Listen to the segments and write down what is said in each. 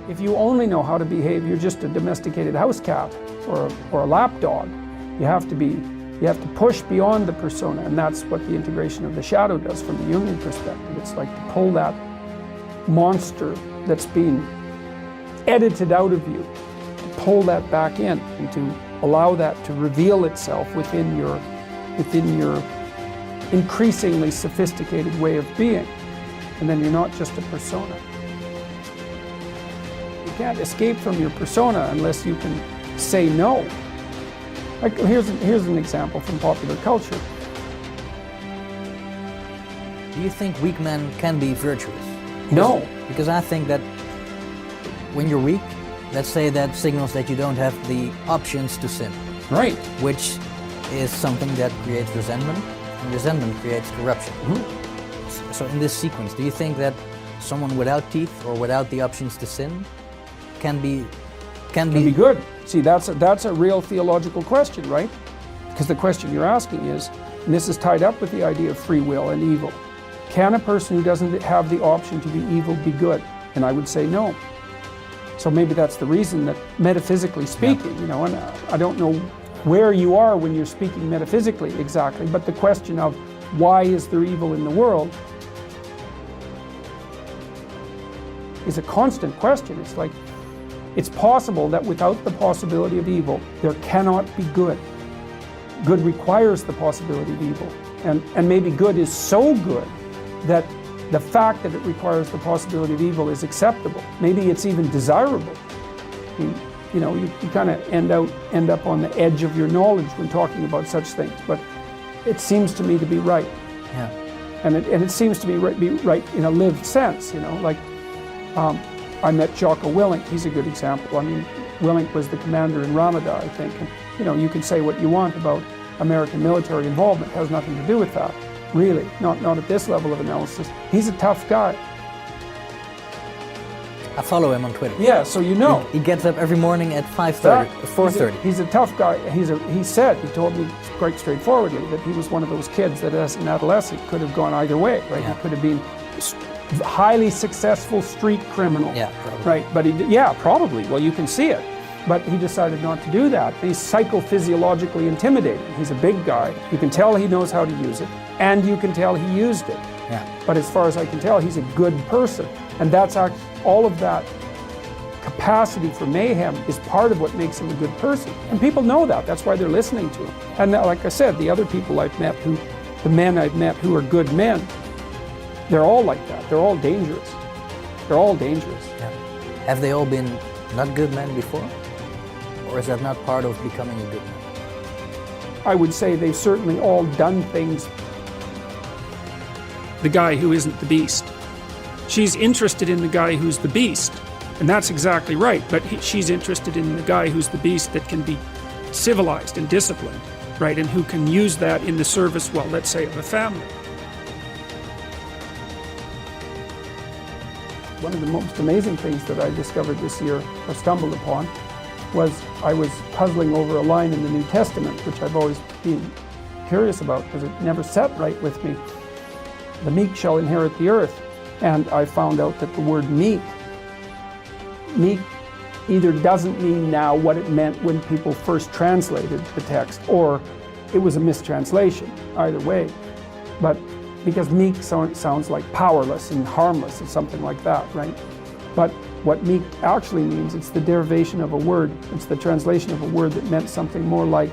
If you only know how to behave, you're just a domesticated house cat or a lap dog. You have to push beyond the persona, and that's what the integration of the shadow does from the Jungian perspective. It's like to pull that monster that's been edited out of you, to pull that back in and to allow that to reveal itself within your increasingly sophisticated way of being. And then you're not just a persona. You can't escape from your persona unless you can say no. Like, here's an example from popular culture. Do you think weak men can be virtuous? No. Because I think that when you're weak, let's say that signals that you don't have the options to sin. Right. Which is something that creates resentment, and resentment creates corruption. Mm-hmm. So in this sequence, do you think that someone without teeth or without the options to sin can be good? See, that's a real theological question, right? Because the question you're asking is, and this is tied up with the idea of free will and evil. Can a person who doesn't have the option to be evil be good? And I would say no. So maybe that's the reason that, metaphysically speaking, you know, and I don't know where you are when you're speaking metaphysically exactly, but the question of why is there evil in the world is a constant question. It's like, it's possible that without the possibility of evil, there cannot be good. Good requires the possibility of evil. And maybe good is so good that the fact that it requires the possibility of evil is acceptable. Maybe it's even desirable. You know, you kind of end up on the edge of your knowledge when talking about such things. But it seems to me to be right. Yeah. And it seems to be right in a lived sense, you know, like I met Jocko Willink. He's a good example. I mean, Willink was the commander in Ramada, I think. And, you know, you can say what you want about American military involvement. It has nothing to do with that, really. Not at this level of analysis. He's a tough guy. I follow him on Twitter. Yeah, so you know. He gets up every morning at 4:30. He's a tough guy. He told me quite straightforwardly that he was one of those kids that as an adolescent could have gone either way, right? Yeah. He could have been highly successful street criminal. Yeah, probably. Right, but probably. Well, you can see it. But he decided not to do that. He's psychophysiologically intimidating. He's a big guy. You can tell he knows how to use it, and you can tell he used it. Yeah. But as far as I can tell, he's a good person. And that's all of that capacity for mayhem is part of what makes him a good person. And people know that. That's why they're listening to him. And like I said, the other people I've met the men I've met who are good men, they're all like that. They're all dangerous. They're all dangerous. Yeah. Have they all been not good men before? Or is that not part of becoming a good man? I would say they've certainly all done things. The guy who isn't the beast. She's interested in the guy who's the beast. And that's exactly right. But she's interested in the guy who's the beast that can be civilized and disciplined, right? And who can use that in the service, well, let's say, of a family. One of the most amazing things that I discovered this year, or stumbled upon, was I was puzzling over a line in the New Testament, which I've always been curious about because it never set right with me. The meek shall inherit the earth. And I found out that the word meek either doesn't mean now what it meant when people first translated the text, or it was a mistranslation, either way. But because meek sounds like powerless and harmless or something like that, right? But what meek actually means, it's the derivation of a word. It's the translation of a word that meant something more like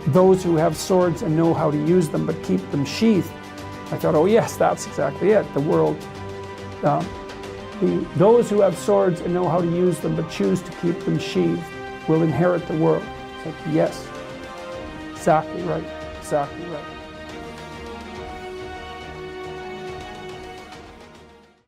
those who have swords and know how to use them but keep them sheathed. I thought, oh yes, that's exactly it. The world, those who have swords and know how to use them but choose to keep them sheathed will inherit the world. It's like, yes, exactly right, exactly right.